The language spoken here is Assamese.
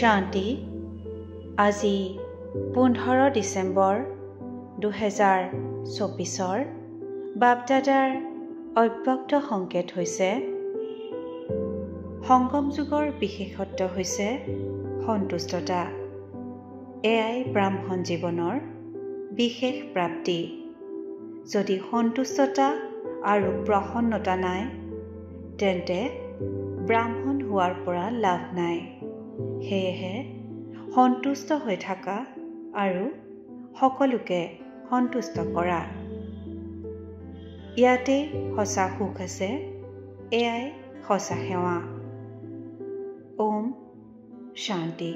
শান্তি আজি 15 ডিচেম্বৰ 2024 বাপদাদাৰ অব্যক্ত সংকেত হৈছে সংগম যুগৰ বিশেষত্ব হৈছে সন্তুষ্টতা। এয়াই ব্ৰাহ্মণ জীৱনৰ বিশেষ প্ৰাপ্তি। যদি সন্তুষ্টতা আৰু প্ৰসন্নতা নাই তেন্তে ব্ৰাহ্মণ হোৱাৰ পৰা লাভ নাই। সেয়েহে সন্তুষ্ট হৈ থকা আৰু সকলোকে সন্তুষ্ট কৰা, ইয়াতে সঁচা সুখ আছে। এয়াই সঁচা সেৱা। ওম শান্তি।